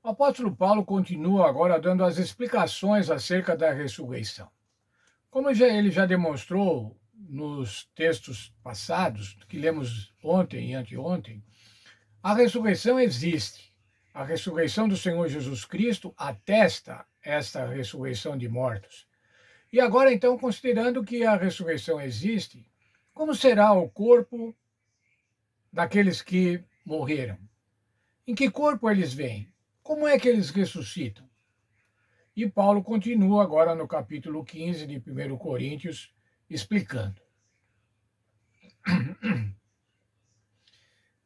O apóstolo Paulo continua agora dando as explicações acerca da ressurreição. Como ele já demonstrou nos textos passados, que lemos ontem e anteontem, a ressurreição existe. A ressurreição do Senhor Jesus Cristo atesta esta ressurreição de mortos. E agora, então, considerando que a ressurreição existe, como será o corpo daqueles que morreram? Em que corpo eles vêm? Como é que eles ressuscitam? E Paulo continua agora no capítulo 15 de 1 Coríntios, explicando.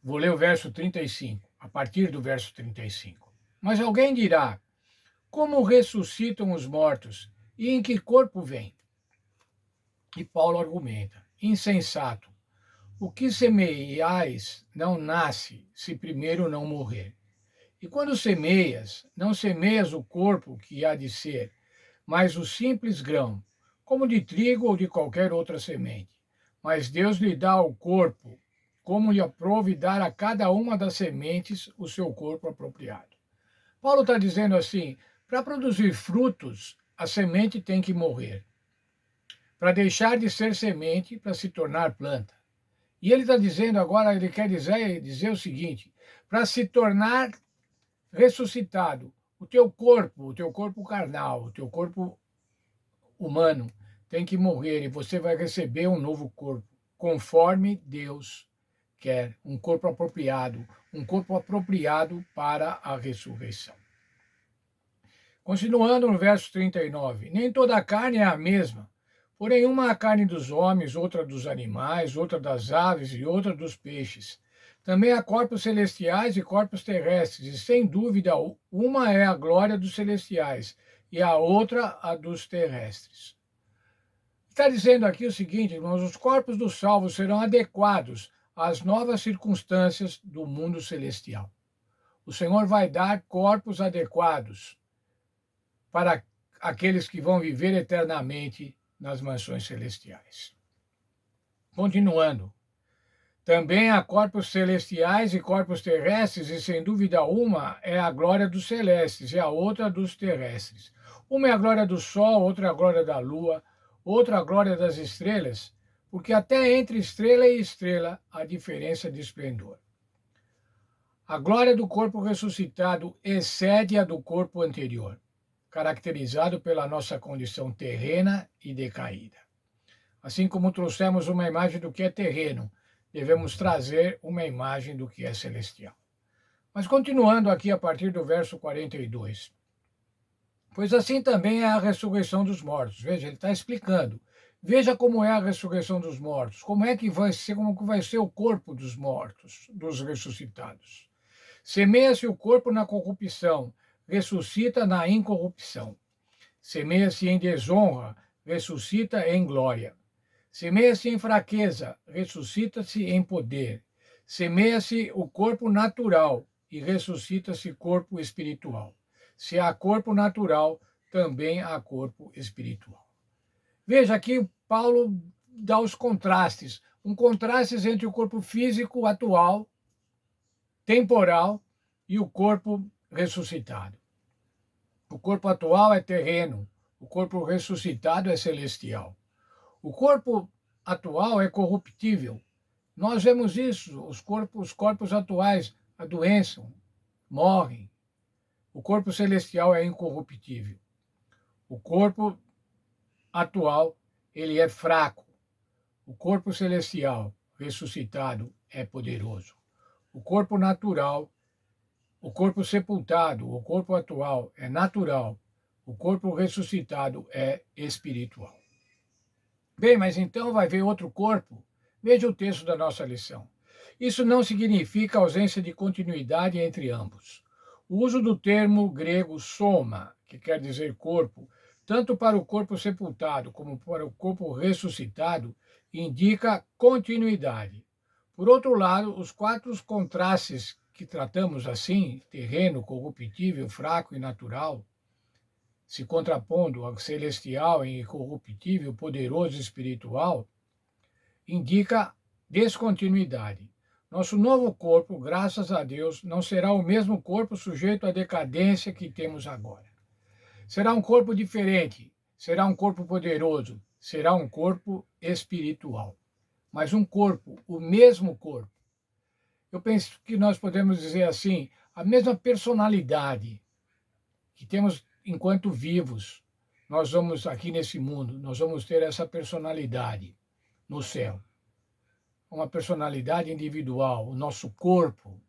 Vou ler o verso 35, a partir do verso 35. Mas alguém dirá: como ressuscitam os mortos e em que corpo vêm? E Paulo argumenta: insensato, o que semeiais não nasce se primeiro não morrer. E quando semeias, não semeias o corpo que há de ser, mas o simples grão, como de trigo ou de qualquer outra semente. Mas Deus lhe dá o corpo, como lhe aprove dar a cada uma das sementes o seu corpo apropriado. Paulo está dizendo assim: para produzir frutos, a semente tem que morrer, para deixar de ser semente, para se tornar planta. E ele está dizendo agora, ele quer dizer o seguinte: para se tornar ressuscitado, o teu corpo carnal, o teu corpo humano tem que morrer e você vai receber um novo corpo, conforme Deus quer, um corpo apropriado para a ressurreição. Continuando no verso 39, nem toda a carne é a mesma, porém uma é a carne dos homens, outra dos animais, outra das aves e outra dos peixes. Também há corpos celestiais e corpos terrestres, e sem dúvida uma é a glória dos celestiais e a outra a dos terrestres. Está dizendo aqui o seguinte, irmãos: os corpos dos salvos serão adequados às novas circunstâncias do mundo celestial. O Senhor vai dar corpos adequados para aqueles que vão viver eternamente nas mansões celestiais. Continuando. Também há corpos celestiais e corpos terrestres, e sem dúvida uma é a glória dos celestes e a outra dos terrestres. Uma é a glória do sol, outra é a glória da lua, outra a glória das estrelas, porque até entre estrela e estrela há diferença de esplendor. A glória do corpo ressuscitado excede a do corpo anterior, caracterizado pela nossa condição terrena e decaída. Assim como trouxemos uma imagem do que é terreno, devemos trazer uma imagem do que é celestial. Mas continuando aqui a partir do verso 42. Pois assim também é a ressurreição dos mortos. Veja, ele está explicando. Veja como é a ressurreição dos mortos. Como que vai ser o corpo dos mortos, dos ressuscitados. Semeia-se o corpo na corrupção, ressuscita na incorrupção. Semeia-se em desonra, ressuscita em glória. Semeia-se em fraqueza, ressuscita-se em poder. Semeia-se o corpo natural e ressuscita-se corpo espiritual. Se há corpo natural, também há corpo espiritual. Veja aqui, Paulo dá os contrastes, contrastes entre o corpo físico atual, temporal, e o corpo ressuscitado. O corpo atual é terreno, o corpo ressuscitado é celestial. O corpo atual é corruptível. Nós vemos isso, os corpos atuais adoecem, morrem. O corpo celestial é incorruptível. O corpo atual, ele é fraco. O corpo celestial, ressuscitado, é poderoso. O corpo natural, o corpo sepultado, o corpo atual é natural. O corpo ressuscitado é espiritual. Bem, mas então vai ver outro corpo? Veja o texto da nossa lição. Isso não significa ausência de continuidade entre ambos. O uso do termo grego soma, que quer dizer corpo, tanto para o corpo sepultado como para o corpo ressuscitado, indica continuidade. Por outro lado, os quatro contrastes que tratamos assim, terreno, corruptível, fraco e natural, se contrapondo ao celestial e incorruptível, poderoso e espiritual, indica descontinuidade. Nosso novo corpo, graças a Deus, não será o mesmo corpo sujeito à decadência que temos agora. Será um corpo diferente, será um corpo poderoso, será um corpo espiritual. Mas um corpo, o mesmo corpo. Eu penso que nós podemos dizer assim, a mesma personalidade que temos enquanto vivos. Nós vamos aqui nesse mundo, nós vamos ter essa personalidade no céu. Uma personalidade individual, o nosso corpo,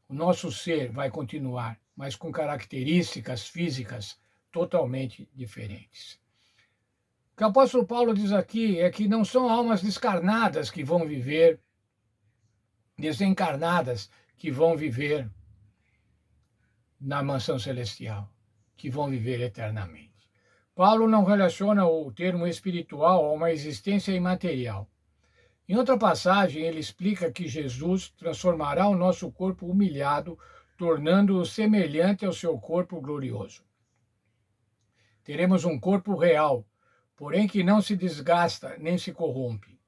o nosso ser vai continuar, mas com características físicas totalmente diferentes. O que o apóstolo Paulo diz aqui é que não são almas descarnadas que vão viver, desencarnadas que vão viver na mansão celestial, que vão viver eternamente. Paulo não relaciona o termo espiritual a uma existência imaterial. Em outra passagem, ele explica que Jesus transformará o nosso corpo humilhado, tornando-o semelhante ao seu corpo glorioso. Teremos um corpo real, porém que não se desgasta nem se corrompe.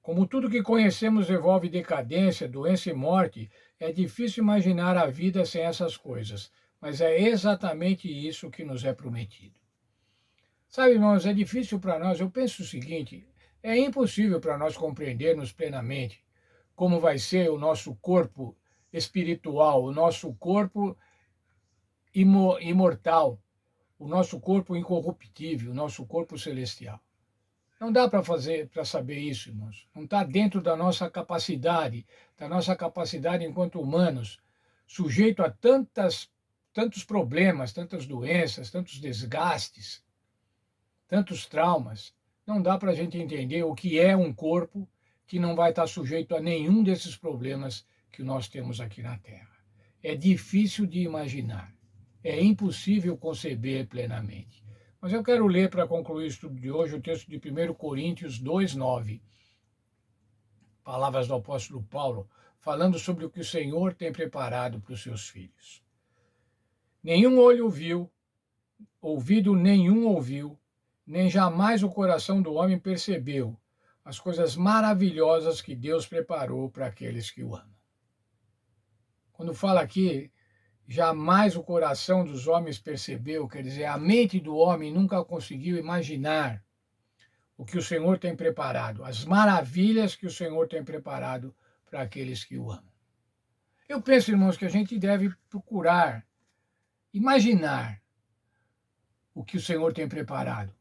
Como tudo que conhecemos envolve decadência, doença e morte, é difícil imaginar a vida sem essas coisas, mas é exatamente isso que nos é prometido. Sabe, irmãos, é difícil para nós, eu penso o seguinte, é impossível para nós compreendermos plenamente como vai ser o nosso corpo espiritual, o nosso corpo imortal, o nosso corpo incorruptível, o nosso corpo celestial. Não dá para saber isso, irmãos. Não está dentro da nossa capacidade enquanto humanos, sujeito a tantos problemas, tantas doenças, tantos desgastes, tantos traumas. Não dá para a gente entender o que é um corpo que não vai estar sujeito a nenhum desses problemas que nós temos aqui na Terra. É difícil de imaginar. É impossível conceber plenamente. Mas eu quero ler, para concluir o estudo de hoje, o texto de 1 Coríntios 2:9. Palavras do apóstolo Paulo, falando sobre o que o Senhor tem preparado para os seus filhos. Nenhum olho viu, ouvido nenhum ouviu, nem jamais o coração do homem percebeu as coisas maravilhosas que Deus preparou para aqueles que o amam. Quando fala aqui, jamais o coração dos homens percebeu, quer dizer, a mente do homem nunca conseguiu imaginar o que o Senhor tem preparado, as maravilhas que o Senhor tem preparado para aqueles que o amam. Eu penso, irmãos, que a gente deve procurar imaginar o que o Senhor tem preparado.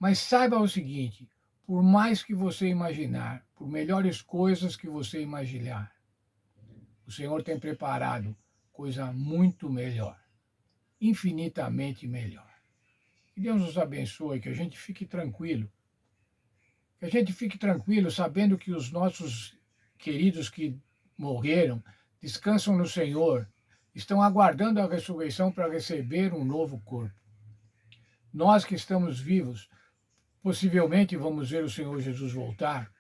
Mas saiba o seguinte, por mais que você imaginar, por melhores coisas que você imaginar, o Senhor tem preparado coisa muito melhor, infinitamente melhor. Que Deus nos abençoe, que a gente fique tranquilo. Que a gente fique tranquilo sabendo que os nossos queridos que morreram descansam no Senhor, estão aguardando a ressurreição para receber um novo corpo. Nós que estamos vivos, possivelmente vamos ver o Senhor Jesus voltar,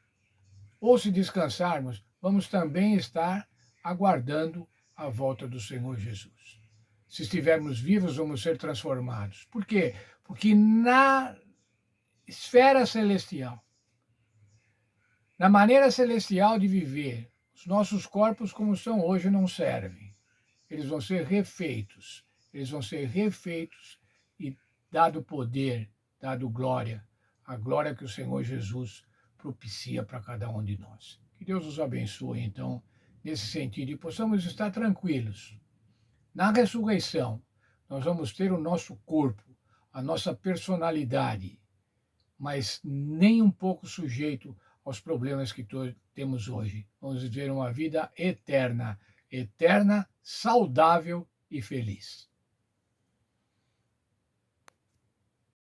ou se descansarmos, vamos também estar aguardando a volta do Senhor Jesus. Se estivermos vivos, vamos ser transformados. Por quê? Porque na esfera celestial, na maneira celestial de viver, os nossos corpos como são hoje não servem. Eles vão ser refeitos. Eles vão ser refeitos e dado poder, dado glória, a glória que o Senhor Jesus propicia para cada um de nós. Que Deus nos abençoe, então, nesse sentido, e possamos estar tranquilos. Na ressurreição, nós vamos ter o nosso corpo, a nossa personalidade, mas nem um pouco sujeito aos problemas que temos hoje. Vamos viver uma vida eterna, saudável e feliz.